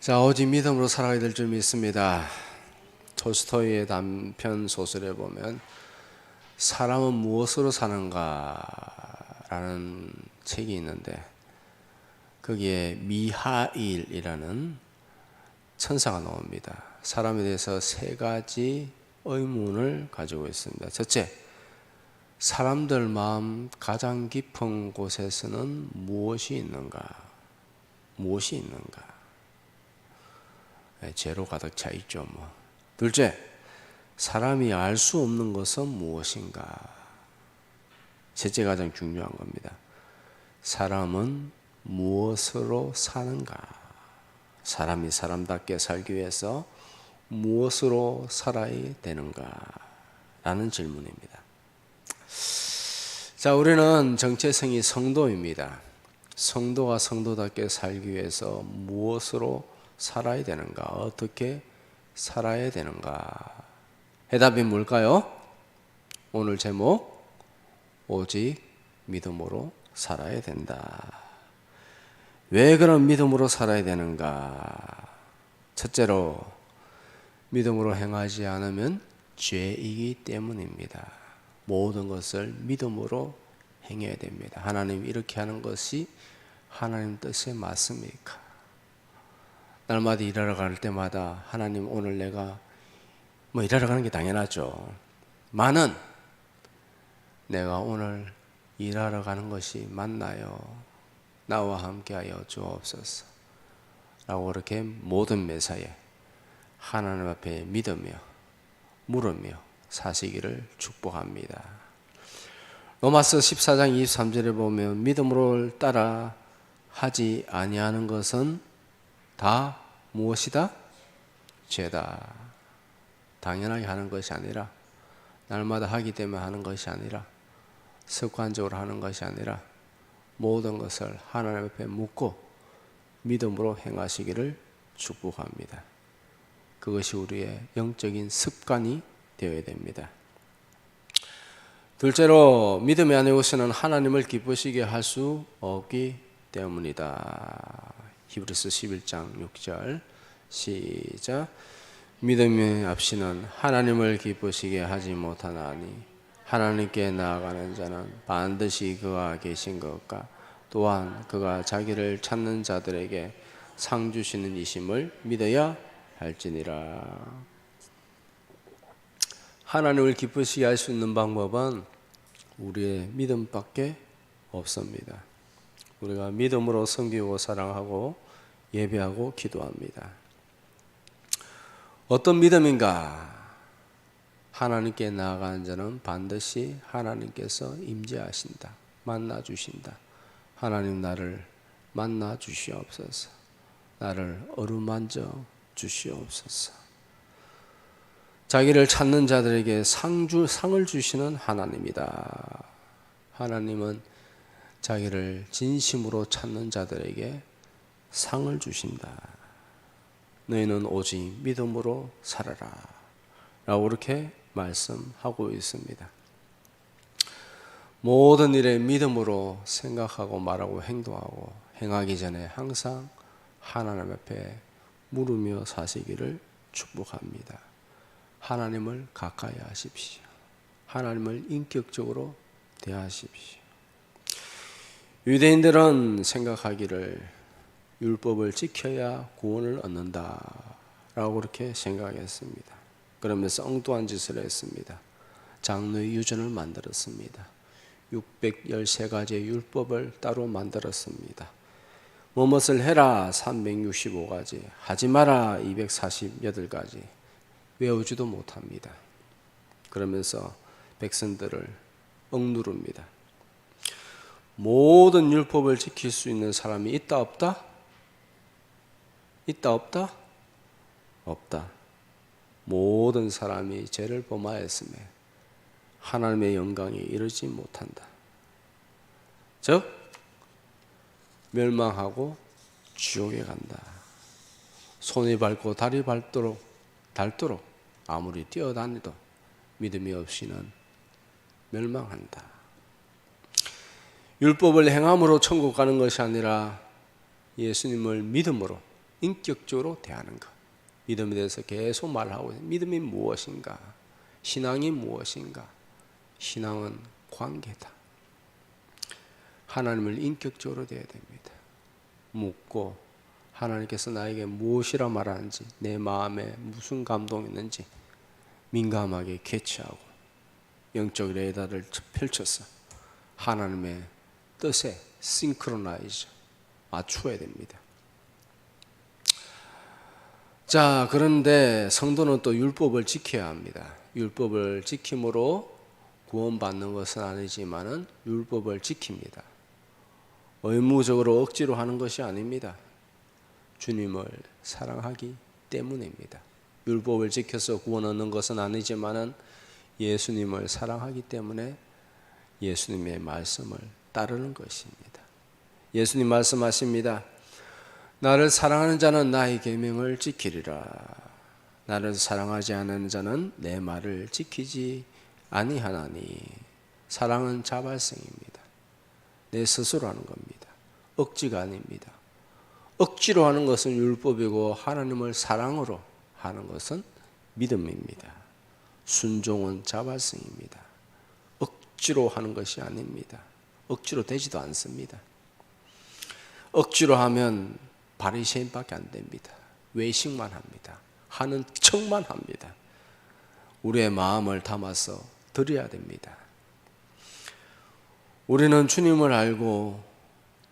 자, 오직 믿음으로 살아야 될 줄 믿습니다. 톨스토이의 단편 소설에 보면 사람은 무엇으로 사는가라는 책이 있는데 거기에 미하일이라는 천사가 나옵니다. 사람에 대해서 세 가지 의문을 가지고 있습니다. 첫째, 사람들 마음 가장 깊은 곳에서는 무엇이 있는가? 무엇이 있는가? 죄로 가득 차 있죠. 둘째, 사람이 알 수 없는 것은 무엇인가? 셋째, 가장 중요한 겁니다. 사람은 무엇으로 사는가? 사람이 사람답게 살기 위해서 무엇으로 살아야 되는가? 라는 질문입니다. 자, 우리는 정체성이 성도입니다. 성도가 성도답게 살기 위해서 무엇으로 살아야 되는가? 어떻게 살아야 되는가? 해답이 뭘까요? 오늘 제목, 오직 믿음으로 살아야 된다. 왜 그런 믿음으로 살아야 되는가? 첫째로, 믿음으로 행하지 않으면 죄이기 때문입니다. 모든 것을 믿음으로 행해야 됩니다. 하나님 이렇게 하는 것이 하나님 뜻에 맞습니까? 날마다 일하러 갈 때마다 하나님 오늘 내가 일하러 가는 게 당연하죠. 많은 내가 오늘 일하러 가는 것이 맞나요? 나와 함께하여 주옵소서. 라고 그렇게 모든 매사에 하나님 앞에 믿으며 물으며 사시기를 축복합니다. 로마서 14장 23절에 보면 믿음으로 따라 하지 아니하는 것은 다 무엇이다? 죄다. 당연하게 하는 것이 아니라 날마다 하기 때문에 하는 것이 아니라 습관적으로 하는 것이 아니라 모든 것을 하나님 앞에 묻고 믿음으로 행하시기를 축복합니다. 그것이 우리의 영적인 습관이 되어야 됩니다. 둘째로 믿음이 아니고서는 하나님을 기쁘시게 할 수 없기 때문이다. 히브리서 11장 6절 시작. 믿음이 없이는 하나님을 기쁘시게 하지 못하나니 하나님께 나아가는 자는 반드시 그가 계신 것과 또한 그가 자기를 찾는 자들에게 상 주시는 이심을 믿어야 할지니라. 하나님을 기쁘시게 할 수 있는 방법은 우리의 믿음밖에 없습니다. 우리가 믿음으로 섬기고 사랑하고 예배하고 기도합니다. 어떤 믿음인가? 하나님께 나아가는 자는 반드시 하나님께서 임재하신다. 만나주신다. 하나님 나를 만나주시옵소서. 나를 어루만져 주시옵소서. 자기를 찾는 자들에게 상을 주시는 하나님이다. 하나님은 자기를 진심으로 찾는 자들에게 상을 주신다. 너희는 오직 믿음으로 살아라. 라고 그렇게 말씀하고 있습니다. 모든 일에 믿음으로 생각하고 말하고 행동하고 행하기 전에 항상 하나님 앞에 물으며 사시기를 축복합니다. 하나님을 가까이 하십시오. 하나님을 인격적으로 대하십시오. 유대인들은 생각하기를 율법을 지켜야 구원을 얻는다 라고 그렇게 생각했습니다. 그러면서 엉뚱한 짓을 했습니다. 장로의 유전을 만들었습니다. 613가지의 율법을 따로 만들었습니다. 무엇을 해라 365가지, 하지 마라 248가지, 외우지도 못합니다. 그러면서 백성들을 억누릅니다. 모든 율법을 지킬 수 있는 사람이 있다 없다? 있다 없다? 없다. 모든 사람이 죄를 범하였으며 하나님의 영광에 이르지 못한다. 즉 멸망하고 지옥에 간다. 손이 밟고 다리 닳도록 아무리 뛰어다니도 믿음이 없이는 멸망한다. 율법을 행함으로 천국 가는 것이 아니라 예수님을 믿음으로 인격적으로 대하는 것. 믿음에 대해서 계속 말하고 있어요. 믿음이 무엇인가? 신앙이 무엇인가? 신앙은 관계다. 하나님을 인격적으로 대해야 됩니다. 묻고 하나님께서 나에게 무엇이라 말하는지, 내 마음에 무슨 감동이 있는지 민감하게 캐치하고 영적 레이더를 펼쳐서 하나님의 뜻에 싱크로나이즈 맞춰야 됩니다. 자, 그런데 성도는 또 율법을 지켜야 합니다. 율법을 지킴으로 구원받는 것은 아니지만은 율법을 지킵니다. 의무적으로 억지로 하는 것이 아닙니다. 주님을 사랑하기 때문입니다. 율법을 지켜서 구원 얻는 것은 아니지만은 예수님을 사랑하기 때문에 예수님의 말씀을 따르는 것입니다. 예수님 말씀하십니다. 나를 사랑하는 자는 나의 계명을 지키리라. 나를 사랑하지 않는 자는 내 말을 지키지 아니하나니. 사랑은 자발성입니다. 내 스스로 하는 겁니다. 억지가 아닙니다. 억지로 하는 것은 율법이고 하나님을 사랑으로 하는 것은 믿음입니다. 순종은 자발성입니다. 억지로 하는 것이 아닙니다. 억지로 되지도 않습니다. 억지로 하면 바리새인밖에 안 됩니다. 외식만 합니다. 하는 척만 합니다. 우리의 마음을 담아서 드려야 됩니다. 우리는 주님을 알고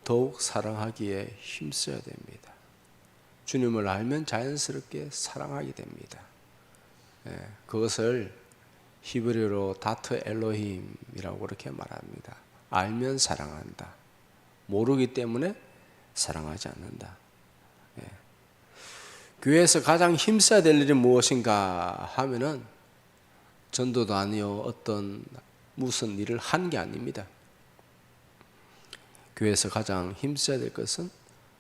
더욱 사랑하기에 힘써야 됩니다. 주님을 알면 자연스럽게 사랑하게 됩니다. 그것을 히브리어로 다트 엘로힘이라고 그렇게 말합니다. 알면 사랑한다. 모르기 때문에 사랑하지 않는다. 교회에서 가장 힘써야 될 일이 무엇인가 하면은 전도도 아니요 어떤 무슨 일을 한 게 아닙니다. 교회에서 가장 힘써야 될 것은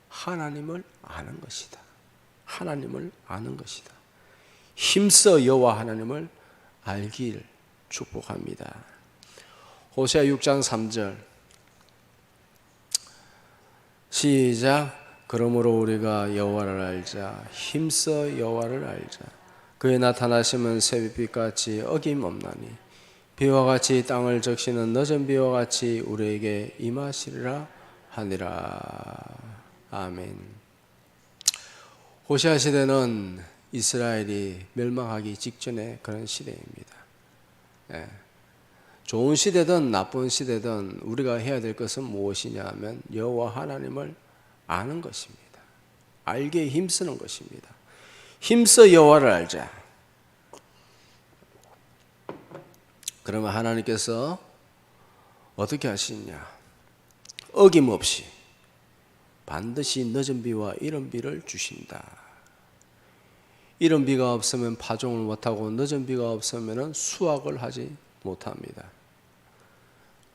하나님을 아는 것이다. 하나님을 아는 것이다. 힘써 여호와 하나님을 알길 축복합니다. 호세아 6장 3절 시작. 그러므로 우리가 여호와를 알자. 힘써 여호와를 알자. 그의 나타나심은 새벽빛같이 어김없나니 비와 같이 땅을 적시는 늦은 비와 같이 우리에게 임하시리라 하니라. 아멘. 호세아 시대는 이스라엘이 멸망하기 직전의 그런 시대입니다. 좋은 시대든 나쁜 시대든 우리가 해야 될 것은 무엇이냐 하면 여호와 하나님을 아는 것입니다. 알게 힘쓰는 것입니다. 힘써 여호와를 알자. 그러면 하나님께서 어떻게 하시냐? 어김없이 반드시 늦은 비와 이른 비를 주신다. 이른 비가 없으면 파종을 못하고 늦은 비가 없으면 수확을 하지 못합니다.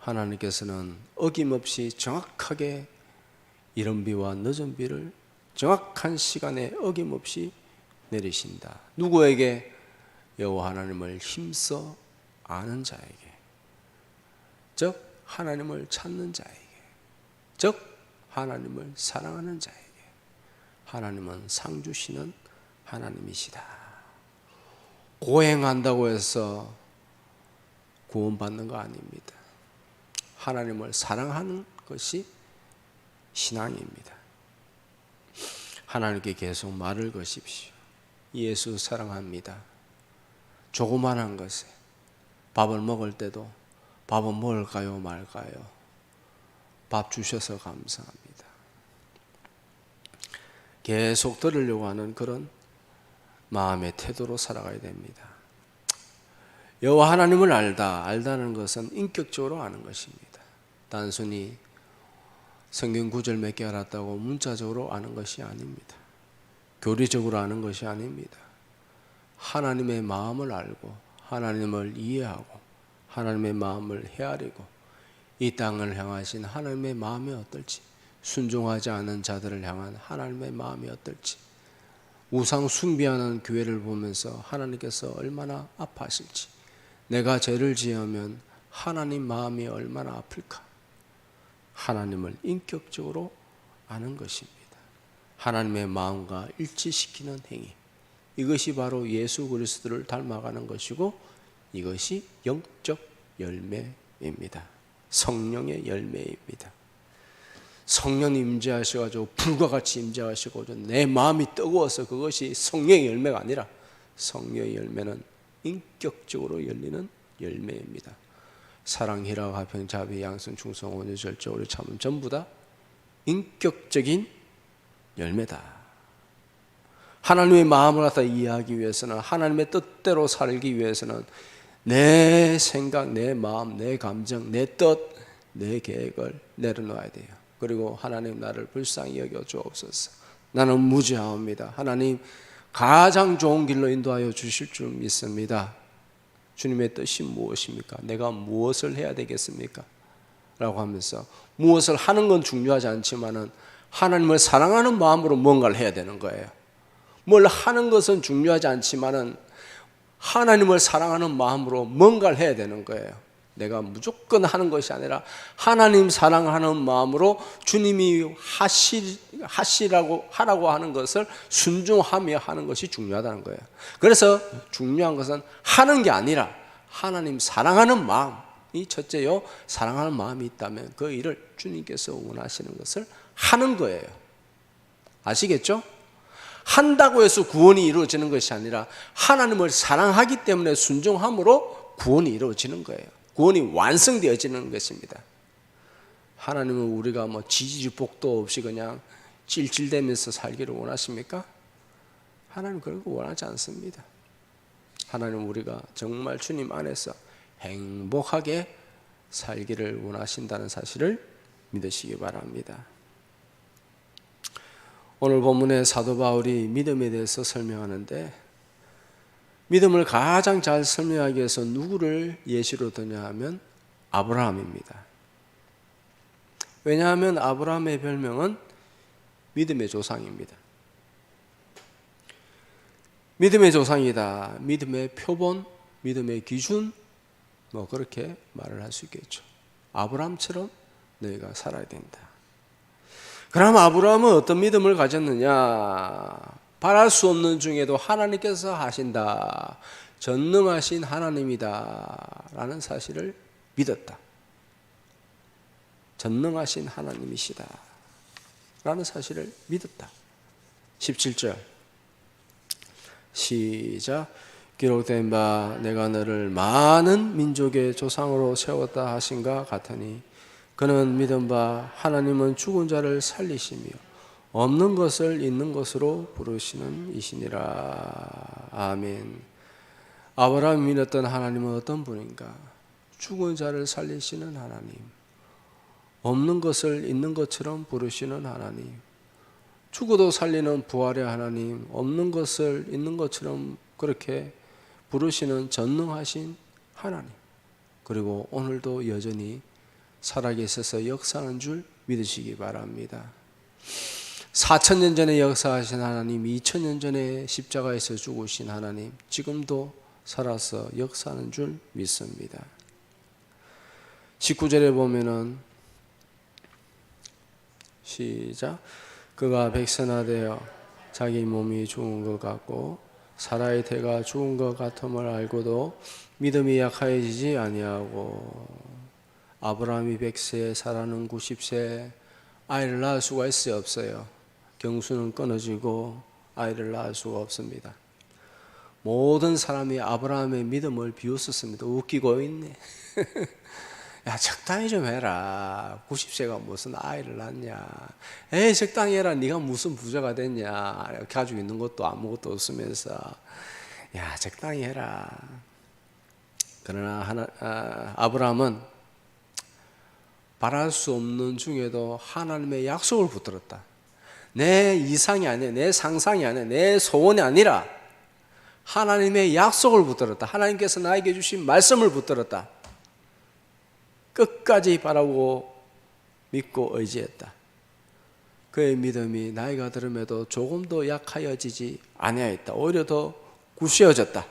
하나님께서는 어김없이 정확하게 이른 비와 늦은 비를 정확한 시간에 어김없이 내리신다. 누구에게? 여호와 하나님을 힘써 아는 자에게, 즉 하나님을 찾는 자에게, 즉 하나님을 사랑하는 자에게. 하나님은 상 주시는 하나님이시다. 고행한다고 해서 구원받는 거 아닙니다. 하나님을 사랑하는 것이 신앙입니다. 하나님께 계속 말을 거십시오. 예수 사랑합니다. 조그만한 것에 밥을 먹을 때도 밥은 먹을까요 말까요? 밥 주셔서 감사합니다. 계속 들으려고 하는 그런 마음의 태도로 살아가야 됩니다. 여호와 하나님을 알다는 것은 인격적으로 아는 것입니다. 단순히 성경 구절 몇 개 알았다고 문자적으로 아는 것이 아닙니다. 교리적으로 아는 것이 아닙니다. 하나님의 마음을 알고 하나님을 이해하고 하나님의 마음을 헤아리고 이 땅을 향하신 하나님의 마음이 어떨지, 순종하지 않은 자들을 향한 하나님의 마음이 어떨지, 우상 숭배하는 교회를 보면서 하나님께서 얼마나 아파하실지, 내가 죄를 지으면 하나님 마음이 얼마나 아플까. 하나님을 인격적으로 아는 것입니다. 하나님의 마음과 일치시키는 행위. 이것이 바로 예수 그리스도를 닮아가는 것이고 이것이 영적 열매입니다. 성령의 열매입니다. 성령 임재하셔가지고 불과 같이 임재하시고 내 마음이 뜨거워서 그것이 성령의 열매가 아니라 성령의 열매는 인격적으로 열리는 열매입니다. 사랑, 희락, 화평, 자비, 양선, 충성, 온유, 절제, 오래 참음 전부 다 인격적인 열매다. 하나님의 마음을 갖다 이해하기 위해서는, 하나님의 뜻대로 살기 위해서는 내 생각, 내 마음, 내 감정, 내 뜻, 내 계획을 내려놓아야 돼요. 그리고 하나님 나를 불쌍히 여겨 주옵소서. 나는 무지하옵니다. 하나님 가장 좋은 길로 인도하여 주실 줄 믿습니다. 주님의 뜻이 무엇입니까? 내가 무엇을 해야 되겠습니까? 라고 하면서 무엇을 하는 건 중요하지 않지만은 하나님을 사랑하는 마음으로 뭔가를 해야 되는 거예요. 뭘 하는 것은 중요하지 않지만은 하나님을 사랑하는 마음으로 뭔가를 해야 되는 거예요. 내가 무조건 하는 것이 아니라 하나님 사랑하는 마음으로 주님이 하라고 하는 것을 순종하며 하는 것이 중요하다는 거예요. 그래서 중요한 것은 하는 게 아니라 하나님 사랑하는 마음이 첫째요. 사랑하는 마음이 있다면 그 일을 주님께서 원하시는 것을 하는 거예요. 아시겠죠? 한다고 해서 구원이 이루어지는 것이 아니라 하나님을 사랑하기 때문에 순종함으로 구원이 이루어지는 거예요. 구원이 완성되어지는 것입니다. 하나님은 우리가 지지복도 없이 그냥 찔찔대면서 살기를 원하십니까? 하나님 그런 거 원하지 않습니다. 하나님은 우리가 정말 주님 안에서 행복하게 살기를 원하신다는 사실을 믿으시기 바랍니다. 오늘 본문의 사도 바울이 믿음에 대해서 설명하는데 믿음을 가장 잘 설명하기 위해서 누구를 예시로 드냐 하면 아브라함입니다. 왜냐하면 아브라함의 별명은 믿음의 조상입니다. 믿음의 조상이다. 믿음의 표본, 믿음의 기준, 그렇게 말을 할 수 있겠죠. 아브라함처럼 너희가 살아야 된다. 그럼 아브라함은 어떤 믿음을 가졌느냐? 바랄 수 없는 중에도 하나님께서 하신다. 전능하신 하나님이다. 라는 사실을 믿었다. 전능하신 하나님이시다. 라는 사실을 믿었다. 17절 시작. 기록된 바 내가 너를 많은 민족의 조상으로 세웠다 하신가 같으니 그는 믿은 바 하나님은 죽은 자를 살리시며 없는 것을 있는 것으로 부르시는 이시니라. 아멘. 아브라함이 믿었던 하나님은 어떤 분인가? 죽은 자를 살리시는 하나님, 없는 것을 있는 것처럼 부르시는 하나님, 죽어도 살리는 부활의 하나님, 없는 것을 있는 것처럼 그렇게 부르시는 전능하신 하나님, 그리고 오늘도 여전히 살아계셔서 역사하는 줄 믿으시기 바랍니다. 4,000년 전에 역사하신 하나님, 2,000년 전에 십자가에서 죽으신 하나님, 지금도 살아서 역사하는 줄 믿습니다. 19절에 보면은 시작. 그가 백선하되어 자기 몸이 죽은 것 같고 사라의 태가 죽은 것 같음을 알고도 믿음이 약하여지지 아니하고 아브라함이 100세, 사라는 90세 아이를 낳을 수가 있어요, 없어요? 경수는 끊어지고 아이를 낳을 수가 없습니다. 모든 사람이 아브라함의 믿음을 비웃었습니다. 웃기고 있네. 야, 적당히 좀 해라. 90세가 무슨 아이를 낳냐. 에이, 적당히 해라. 네가 무슨 부자가 됐냐. 가지고 있는 것도 아무것도 없으면서. 야, 적당히 해라. 그러나 아브라함은 바랄 수 없는 중에도 하나님의 약속을 붙들었다. 내 이상이 아니라, 내 상상이 아니라, 내 소원이 아니라 하나님의 약속을 붙들었다. 하나님께서 나에게 주신 말씀을 붙들었다. 끝까지 바라보고 믿고 의지했다. 그의 믿음이 나이가 들음에도 조금도 약하여지지 아니하였다. 오히려 더 굳세어졌다.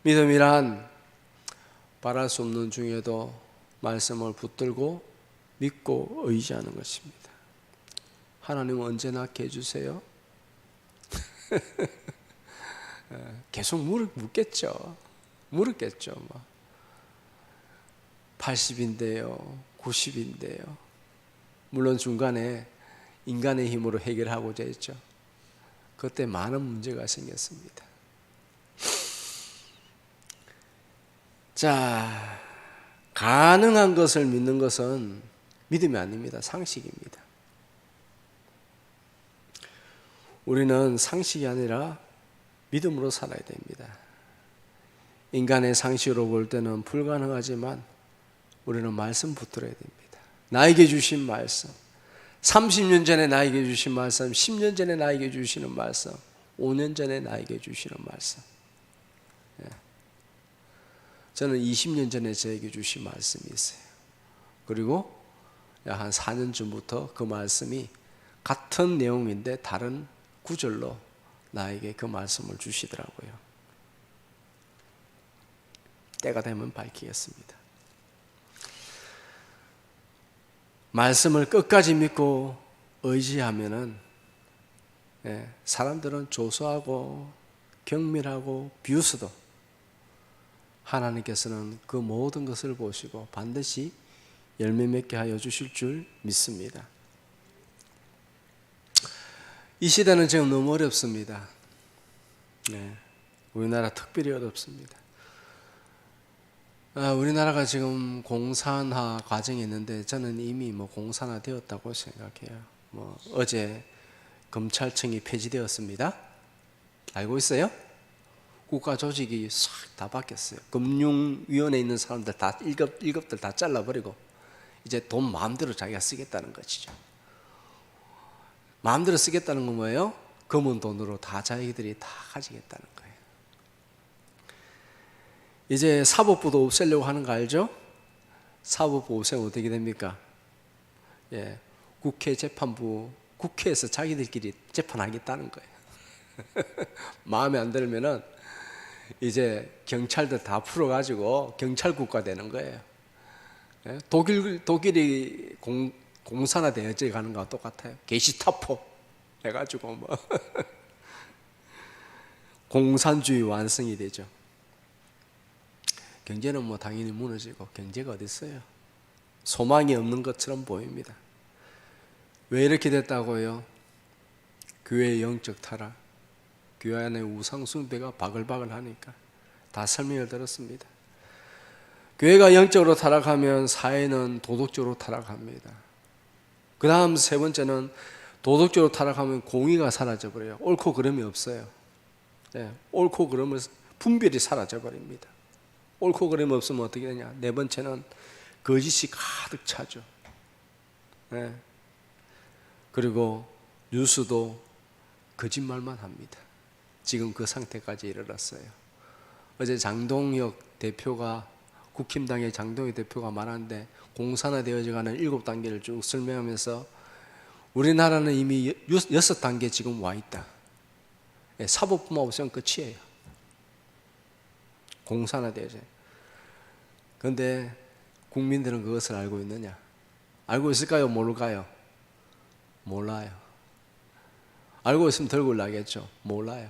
믿음이란 바랄 수 없는 중에도 말씀을 붙들고 믿고 의지하는 것입니다. 하나님 언제 낳게 해주세요? 계속 묻겠죠. 물었겠죠. 80인데요, 90인데요. 물론 중간에 인간의 힘으로 해결하고자 했죠. 그때 많은 문제가 생겼습니다. 자, 가능한 것을 믿는 것은 믿음이 아닙니다. 상식입니다. 우리는 상식이 아니라 믿음으로 살아야 됩니다. 인간의 상식으로 볼 때는 불가능하지만 우리는 말씀 붙들어야 됩니다. 나에게 주신 말씀, 30년 전에 나에게 주신 말씀, 10년 전에 나에게 주시는 말씀, 5년 전에 나에게 주시는 말씀. 저는 20년 전에 저에게 주신 말씀이 있어요. 그리고 약 한 4년 전부터 그 말씀이 같은 내용인데 다른 구절로 나에게 그 말씀을 주시더라고요. 때가 되면 밝히겠습니다. 말씀을 끝까지 믿고 의지하면은 사람들은 조소하고 경밀하고 비웃어도 하나님께서는 그 모든 것을 보시고 반드시 열매 맺게 하여 주실 줄 믿습니다. 이 시대는 지금 너무 어렵습니다. 우리나라 특별히 어렵습니다. 우리나라가 지금 공산화 과정이 있는데 저는 이미 공산화 되었다고 생각해요. 어제 검찰청이 폐지되었습니다. 알고 있어요? 국가 조직이 싹 다 바뀌었어요. 금융위원회에 있는 사람들 다 일급들 다 잘라버리고 이제 돈 마음대로 자기가 쓰겠다는 것이죠. 마음대로 쓰겠다는 건 뭐예요? 검은 돈으로 다 자기들이 다 가지겠다는 거예요. 이제 사법부도 없애려고 하는 거 알죠? 사법부 없애면 어떻게 됩니까? 국회 재판부, 국회에서 자기들끼리 재판하겠다는 거예요. 마음에 안 들면은 이제 경찰들 다 풀어가지고 경찰 국가 되는 거예요. 독일이 공산화 되어져 가는 거와 똑같아요. 게시타포 해가지고 공산주의 완성이 되죠. 경제는 당연히 무너지고 경제가 어디 있어요? 소망이 없는 것처럼 보입니다. 왜 이렇게 됐다고요? 교회의 영적 타락, 교회 안에 우상 숭배가 바글바글 하니까 다 설명을 들었습니다. 교회가 영적으로 타락하면 사회는 도덕적으로 타락합니다. 그 다음 세 번째는 도덕적으로 타락하면 공의가 사라져버려요. 옳고 그름이 없어요. 옳고 그름을 분별이 사라져버립니다. 옳고 그름이 없으면 어떻게 되냐? 네 번째는 거짓이 가득 차죠. 그리고 뉴스도 거짓말만 합니다. 지금 그 상태까지 이르렀어요. 어제 장동혁 대표가 국힘당의 장동혁 대표가 말하는데 공산화되어져가는 7단계를 쭉 설명하면서 우리나라는 이미 6단계 지금 와 있다. 사법부만 없으면 끝이에요. 공산화되어져요. 그런데 국민들은 그것을 알고 있느냐? 알고 있을까요? 모를까요? 몰라요. 알고 있으면 들고 나겠죠. 몰라요.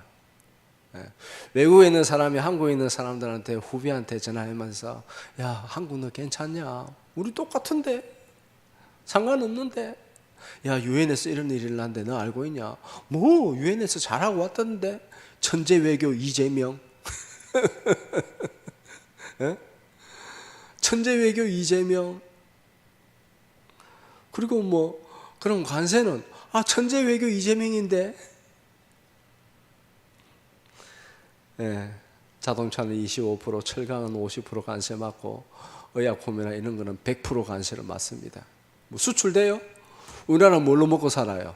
외국에 있는 사람이 한국에 있는 사람들한테 후배한테 전화하면서 야 한국 너 괜찮냐? 우리 똑같은데 상관없는데 야 유엔에서 이런 일이 일어났는데 너 알고 있냐? 뭐 유엔에서 잘하고 왔다는데 천재 외교 이재명 천재 외교 이재명 그리고 그럼 관세는 천재 외교 이재명인데 자동차는 25%, 철강은 50% 관세 맞고 의약품이나 이런 거는 100% 관세를 맞습니다. 수출돼요? 우리나라는 뭘로 먹고 살아요?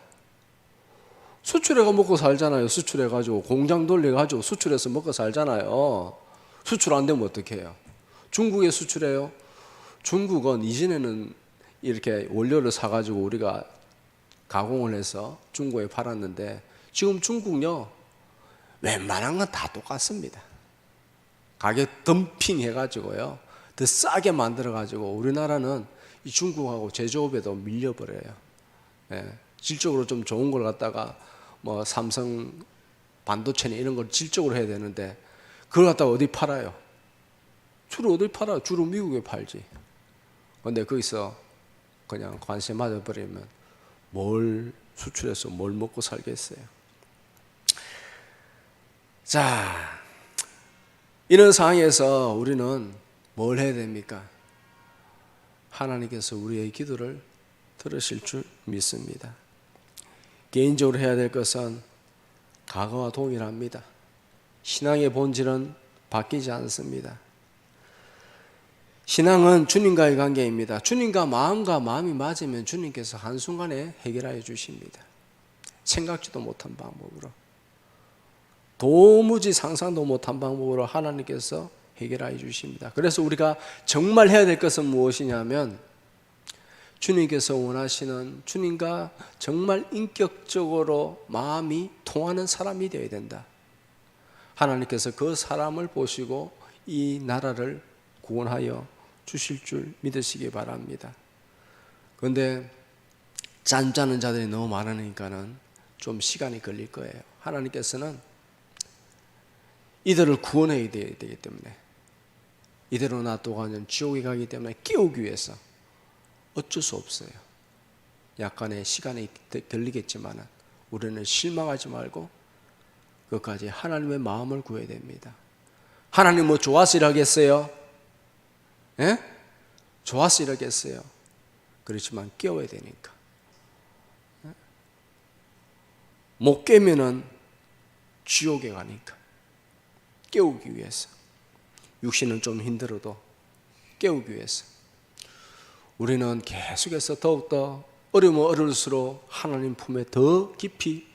수출해가 먹고 살잖아요. 수출해가지고 공장 돌려가지고 수출해서 먹고 살잖아요. 수출 안 되면 어떻게 해요? 중국에 수출해요? 중국은 이전에는 이렇게 원료를 사가지고 우리가 가공을 해서 중국에 팔았는데 지금 중국요 웬만한 건 다 똑같습니다. 가격 덤핑 해가지고요 더 싸게 만들어가지고 우리나라는 이 중국하고 제조업에도 밀려버려요. 질적으로 좀 좋은 걸 갖다가 뭐 삼성 반도체나 이런 걸 질적으로 해야 되는데 그걸 갖다가 어디 팔아요? 주로 어디 팔아? 주로 미국에 팔지. 근데 거기서 그냥 관세 맞아버리면 뭘 수출해서 뭘 먹고 살겠어요? 자, 이런 상황에서 우리는 뭘 해야 됩니까? 하나님께서 우리의 기도를 들으실 줄 믿습니다. 개인적으로 해야 될 것은 과거와 동일합니다. 신앙의 본질은 바뀌지 않습니다. 신앙은 주님과의 관계입니다. 주님과 마음과 마음이 맞으면 주님께서 한순간에 해결하여 주십니다. 생각지도 못한 방법으로, 도무지 상상도 못한 방법으로 하나님께서 해결하여 주십니다. 그래서 우리가 정말 해야 될 것은 무엇이냐면 주님께서 원하시는, 주님과 정말 인격적으로 마음이 통하는 사람이 되어야 된다. 하나님께서 그 사람을 보시고 이 나라를 구원하여 주실 줄 믿으시기 바랍니다. 그런데 잠자는 자들이 너무 많으니까는 좀 시간이 걸릴 거예요. 하나님께서는 이들을 구원해야 되기 때문에, 이대로 놔두고는 지옥에 가기 때문에 깨우기 위해서 어쩔 수 없어요. 약간의 시간이 걸리겠지만 우리는 실망하지 말고 끝까지 하나님의 마음을 구해야 됩니다. 하나님 뭐 좋아서 이러겠어요? 예? 좋아서 이러겠어요? 그렇지만 깨워야 되니까. 못 깨면은 지옥에 가니까 깨우기 위해서, 육신은 좀 힘들어도 깨우기 위해서 우리는 계속해서 더욱더 어려우면 어려울수록 하나님 품에 더 깊이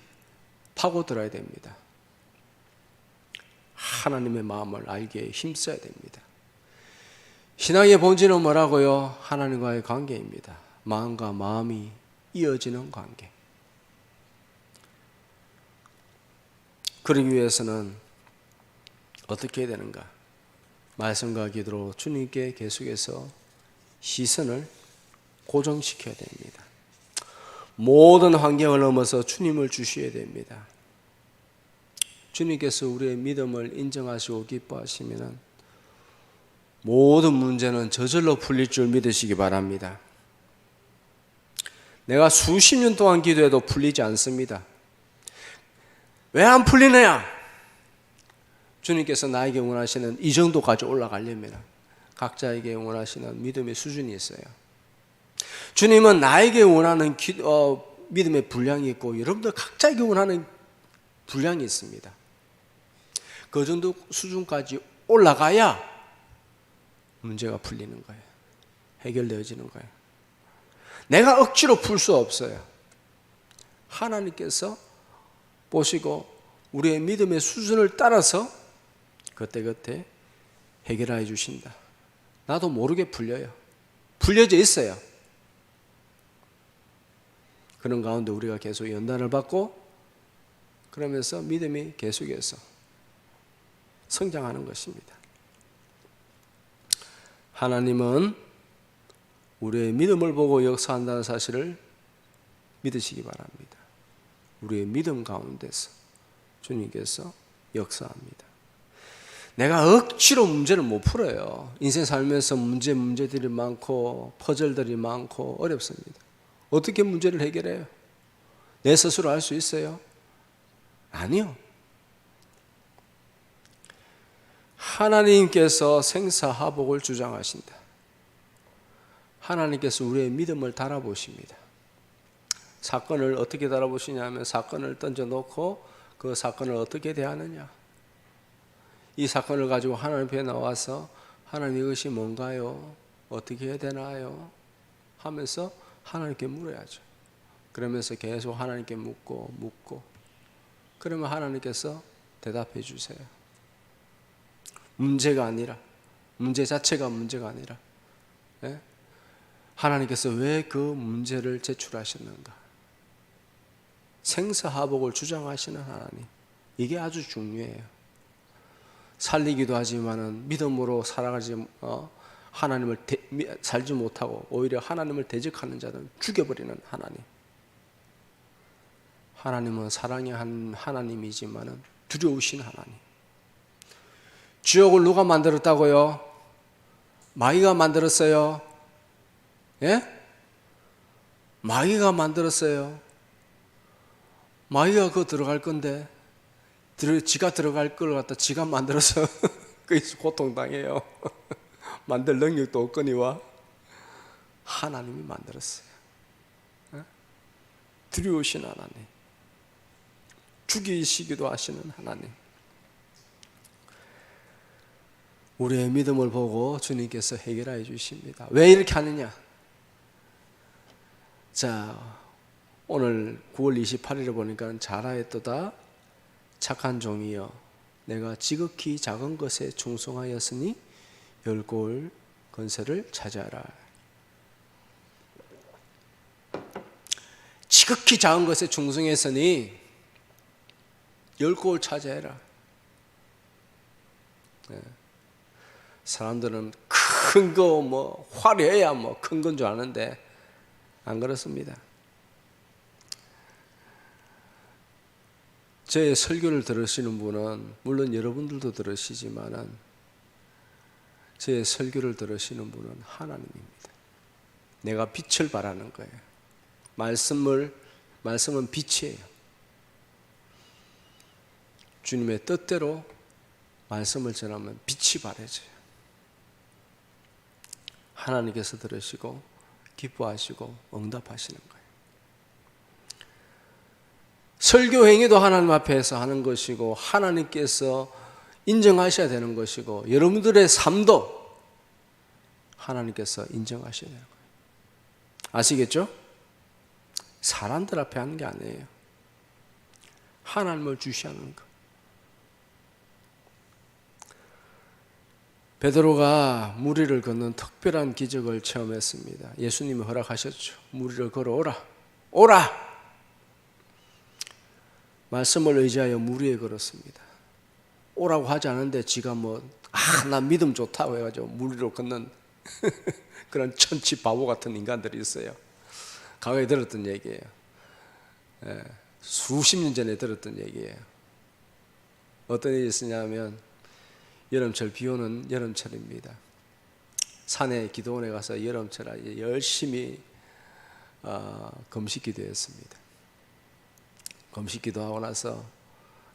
파고들어야 됩니다. 하나님의 마음을 알기에 힘써야 됩니다. 신앙의 본질은 뭐라고요? 하나님과의 관계입니다. 마음과 마음이 이어지는 관계. 그러기 위해서는 어떻게 해야 되는가? 말씀과 기도로 주님께 계속해서 시선을 고정시켜야 됩니다. 모든 환경을 넘어서 주님을 주셔야 됩니다. 주님께서 우리의 믿음을 인정하시고 기뻐하시면 모든 문제는 저절로 풀릴 줄 믿으시기 바랍니다. 내가 수십 년 동안 기도해도 풀리지 않습니다. 왜 안 풀리느냐? 주님께서 나에게 원하시는 이 정도까지 올라가려면 각자에게 원하시는 믿음의 수준이 있어요. 주님은 나에게 원하는 믿음의 분량이 있고 여러분들 각자에게 원하는 분량이 있습니다. 그 정도 수준까지 올라가야 문제가 풀리는 거예요. 해결되어지는 거예요. 내가 억지로 풀 수 없어요. 하나님께서 보시고 우리의 믿음의 수준을 따라서 그때그때 해결해 주신다. 나도 모르게 풀려요. 풀려져 있어요. 그런 가운데 우리가 계속 연단을 받고 그러면서 믿음이 계속해서 성장하는 것입니다. 하나님은 우리의 믿음을 보고 역사한다는 사실을 믿으시기 바랍니다. 우리의 믿음 가운데서 주님께서 역사합니다. 내가 억지로 문제를 못 풀어요. 인생 살면서 문제들이 많고 퍼즐들이 많고 어렵습니다. 어떻게 문제를 해결해요? 내 스스로 할 수 있어요? 아니요. 하나님께서 생사화복을 주장하신다. 하나님께서 우리의 믿음을 달아보십니다. 사건을 어떻게 달아보시냐면 사건을 던져놓고 그 사건을 어떻게 대하느냐. 이 사건을 가지고 하나님 앞에 나와서 하나님 이것이 뭔가요? 어떻게 해야 되나요? 하면서 하나님께 물어야죠. 그러면서 계속 하나님께 묻고 그러면 하나님께서 대답해 주세요. 문제가 아니라, 문제 자체가 문제가 아니라 하나님께서 왜 그 문제를 제출하셨는가? 생사화복을 주장하시는 하나님, 이게 아주 중요해요. 살리기도 하지만은 믿음으로 살아가지 하나님을 살지 못하고 오히려 하나님을 대적하는 자는 죽여버리는 하나님. 하나님은 사랑의 하나님이지만은 두려우신 하나님. 지옥을 누가 만들었다고요? 마귀가 만들었어요. 예? 마귀가 만들었어요. 마귀가 그거 들어갈 건데 지가 들어갈 걸 갖다 지가 만들어서 거기서 고통당해요. 만들 능력도 없거니와 하나님이 만들었어요. 두려우신 하나님, 죽이시기도 하시는 하나님. 우리의 믿음을 보고 주님께서 해결해 주십니다. 왜 이렇게 하느냐? 자, 오늘 9월 28일에 보니까 잘하였도다 착한 종이여, 내가 지극히 작은 것에 충성하였으니 열골 건세를 차지하라. 지극히 작은 것에 충성했으니 열골 차지해라. 네. 사람들은 큰 거 뭐 화려해야 뭐 큰 건 줄 아는데 안 그렇습니다. 제 설교를 들으시는 분은 물론 여러분들도 들으시지만은 제 설교를 들으시는 분은 하나님입니다. 내가 빛을 발하는 거예요. 말씀은 빛이에요. 주님의 뜻대로 말씀을 전하면 빛이 발해져요. 하나님께서 들으시고 기뻐하시고 응답하시는 거예요. 설교 행위도 하나님 앞에서 하는 것이고 하나님께서 인정하셔야 되는 것이고 여러분들의 삶도 하나님께서 인정하셔야 되는 거예요. 아시겠죠? 사람들 앞에 하는 게 아니에요. 하나님을 주시하는 거. 베드로가 물 위를 걷는 특별한 기적을 체험했습니다. 예수님이 허락하셨죠. 물 위를 걸어오라. 오라! 말씀을 의지하여 물 위에 걸었습니다. 오라고 하지 않은데 지가 나 믿음 좋다고 해가지고 물 위로 걷는 그런 천치 바보 같은 인간들이 있어요. 과거에 들었던 얘기예요. 수십 년 전에 들었던 얘기예요. 어떤 일이 있었냐면 여름철, 비 오는 여름철입니다. 산에 기도원에 가서 여름철에 열심히 금식 기도했습니다. 금식 기도하고 나서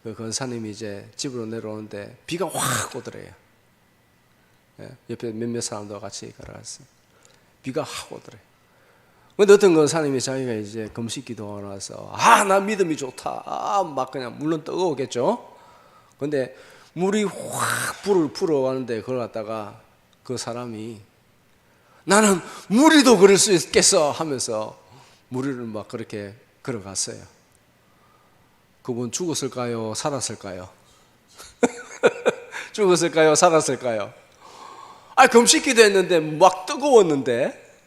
그 권사님이 이제 집으로 내려오는데 비가 확 오더래요. 옆에 몇몇 사람들과 같이 걸어갔어요. 비가 확 오더래요. 근데 어떤 권사님이 자기가 이제 금식 기도하고 나서 나 믿음이 좋다. 막 그냥 물론 뜨거웠겠죠. 근데 물이 확 불을 불어가는데 그걸 갖다가 그 사람이 나는 물이도 그럴 수 있겠어 하면서 물 위를 막 그렇게 걸어갔어요. 그분 죽었을까요? 살았을까요? 죽었을까요? 살았을까요? 금식기도 했는데 막 뜨거웠는데,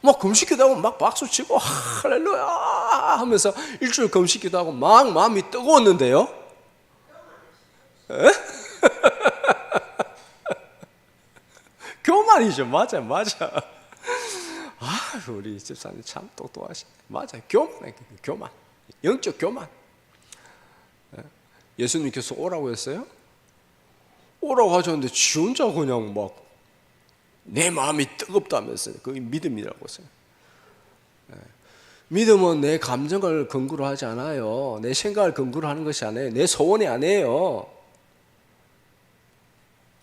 막 금식기도 하고 막 박수치고 할렐루야 하면서 일주일 금식기도 하고 막 마음이 뜨거웠는데요. 교만이죠. 맞아. 우리 집사님 참 똑똑하시네. 맞아. 교만. 영적 교만. 예수님께서 오라고 했어요? 오라고 하셨는데 지 혼자 그냥 막 내 마음이 뜨겁다면서요. 그게 믿음이라고 했어요. 믿음은 내 감정을 근거로 하지 않아요. 내 생각을 근거로 하는 것이 아니에요. 내 소원이 아니에요.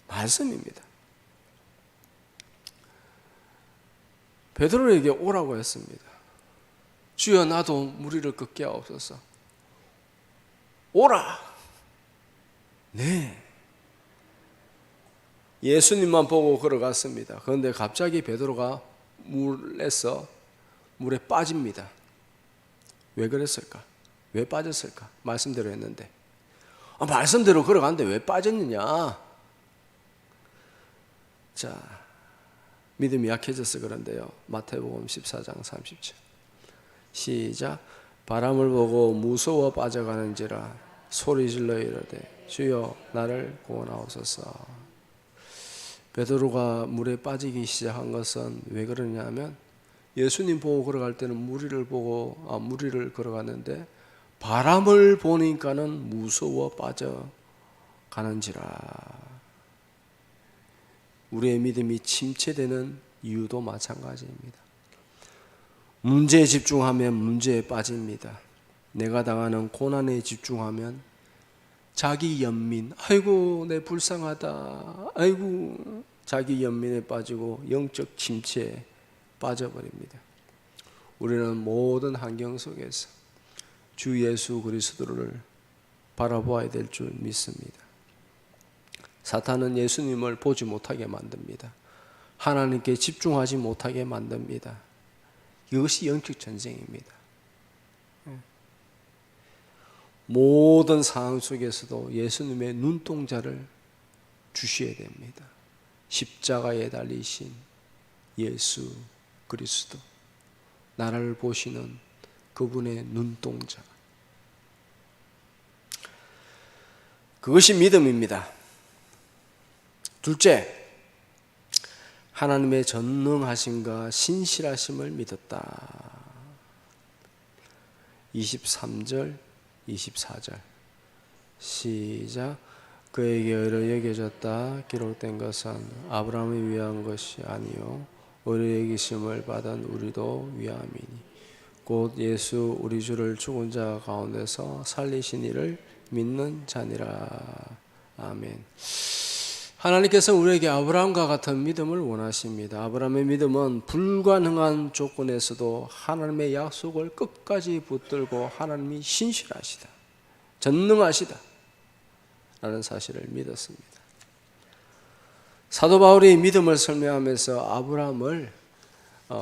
말씀입니다. 베드로에게 오라고 했습니다. 주여 나도 물 위를 걷게 하옵소서. 오라. 네. 예수님만 보고 걸어갔습니다. 그런데 갑자기 베드로가 물에 빠집니다. 왜 그랬을까? 왜 빠졌을까? 말씀대로 했는데. 말씀대로 걸어갔는데 왜 빠졌느냐? 자, 믿음이 약해져서 그런데요. 마태복음 14장 30절. 시작. 바람을 보고 무서워 빠져가는지라 소리질러 이르되 주여 나를 구원하옵소서. 베드로가 물에 빠지기 시작한 것은 왜 그러냐면 예수님 보고 걸어갈 때는 무리를 걸어갔는데 바람을 보니까는 무서워 빠져가는지라. 우리의 믿음이 침체되는 이유도 마찬가지입니다. 문제에 집중하면 문제에 빠집니다. 내가 당하는 고난에 집중하면 자기 연민, 아이고 내 불쌍하다, 아이고 자기 연민에 빠지고 영적 침체에 빠져버립니다. 우리는 모든 환경 속에서 주 예수 그리스도를 바라보아야 될 줄 믿습니다. 사탄은 예수님을 보지 못하게 만듭니다. 하나님께 집중하지 못하게 만듭니다. 이것이 영적 전쟁입니다. 모든 상황 속에서도 예수님의 눈동자를 주셔야 됩니다. 십자가에 달리신 예수 그리스도, 나를 보시는 그분의 눈동자, 그것이 믿음입니다. 둘째, 하나님의 전능하심과 신실하심을 믿었다. 23절 24절 시작. 그에게 의로 여겨졌다 기록된 것은 아브라함을 위한 것이 아니요 의로 여기심을 받은 우리도 위함이니 곧 예수 우리 주를 죽은 자 가운데서 살리신 이를 믿는 자니라. 아멘. 하나님께서 우리에게 아브라함과 같은 믿음을 원하십니다. 아브라함의 믿음은 불가능한 조건에서도 하나님의 약속을 끝까지 붙들고 하나님이 신실하시다, 전능하시다 라는 사실을 믿었습니다. 사도 바울이 믿음을 설명하면서 아브라함을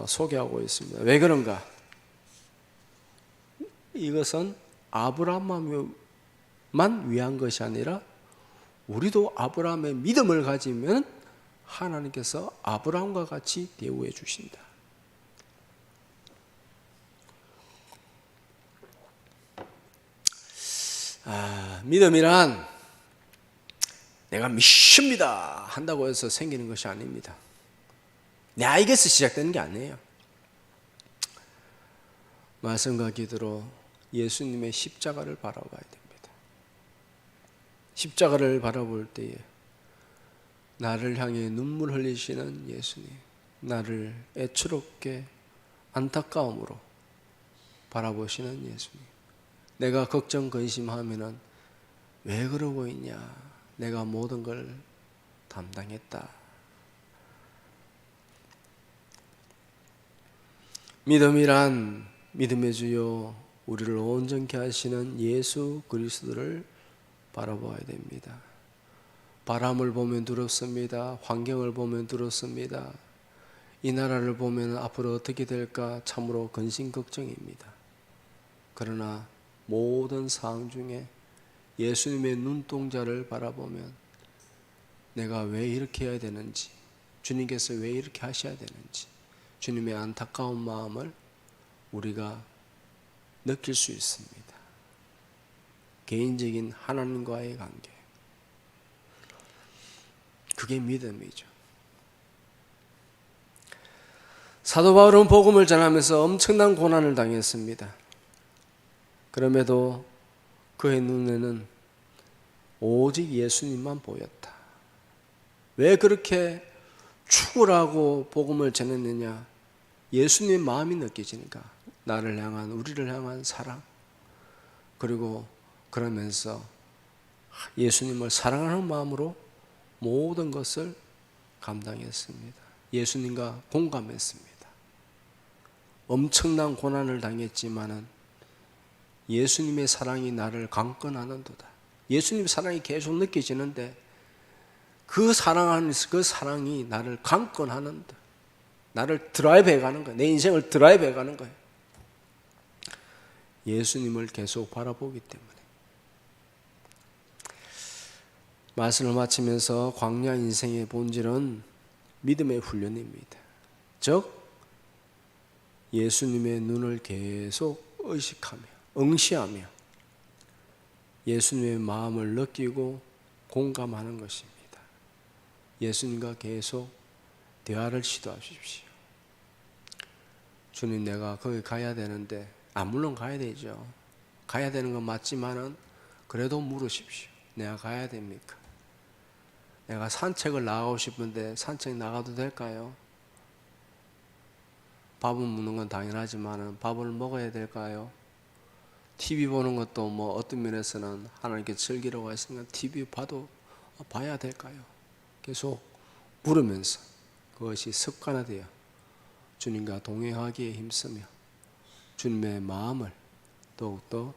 소개하고 있습니다. 왜 그런가? 이것은 아브라함만 위한 것이 아니라 우리도 아브라함의 믿음을 가지면 하나님께서 아브라함과 같이 대우해 주신다. 믿음이란 내가 믿습니다 한다고 해서 생기는 것이 아닙니다. 내 알겠어 시작되는 게 아니에요. 말씀과 기도로 예수님의 십자가를 바라봐야 됩니다. 십자가를 바라볼 때에 나를 향해 눈물 흘리시는 예수님, 나를 애처롭게 안타까움으로 바라보시는 예수님, 내가 걱정 근심하면은 왜 그러고 있냐, 내가 모든 걸 담당했다. 믿음이란 믿음의 주요 우리를 온전케 하시는 예수 그리스도를 바라봐야 됩니다. 바람을 보면 두렵습니다. 환경을 보면 두렵습니다. 이 나라를 보면 앞으로 어떻게 될까 참으로 근심 걱정입니다. 그러나 모든 상황 중에 예수님의 눈동자를 바라보면 내가 왜 이렇게 해야 되는지, 주님께서 왜 이렇게 하셔야 되는지 주님의 안타까운 마음을 우리가 느낄 수 있습니다. 개인적인 하나님과의 관계, 그게 믿음이죠. 사도 바울은 복음을 전하면서 엄청난 고난을 당했습니다. 그럼에도 그의 눈에는 오직 예수님만 보였다. 왜 그렇게 죽으라고 복음을 전했느냐? 예수님의 마음이 느껴지니까, 나를 향한, 우리를 향한 사랑, 그리고 그러면서 예수님을 사랑하는 마음으로 모든 것을 감당했습니다. 예수님과 공감했습니다. 엄청난 고난을 당했지만은 예수님의 사랑이 나를 강권하는도다. 예수님의 사랑이 계속 느껴지는데 그 사랑이 나를 강권하는다. 나를 드라이브해 가는 거야. 내 인생을 드라이브해 가는 거야. 예수님을 계속 바라보기 때문에. 말씀을 마치면서 광야 인생의 본질은 믿음의 훈련입니다. 즉 예수님의 눈을 계속 의식하며 응시하며 예수님의 마음을 느끼고 공감하는 것입니다. 예수님과 계속 대화를 시도하십시오. 주님, 내가 거기 가야 되는데, 물론 가야 되죠. 가야 되는 건 맞지만은 그래도 물으십시오. 내가 가야 됩니까? 내가 산책을 나가고 싶은데 산책 나가도 될까요? 밥은 묻는 건 당연하지만은 밥을 먹어야 될까요? TV 보는 것도 뭐 어떤 면에서는 하나님께 즐기라고 했으니까 TV 봐야 될까요? 계속 물으면서 그것이 습관화되어 주님과 동행하기에 힘쓰며 주님의 마음을 더욱더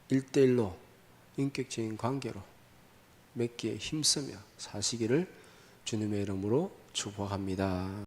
1대1로 인격적인 관계로 맺기에 힘쓰며 사시기를 주님의 이름으로 축복합니다.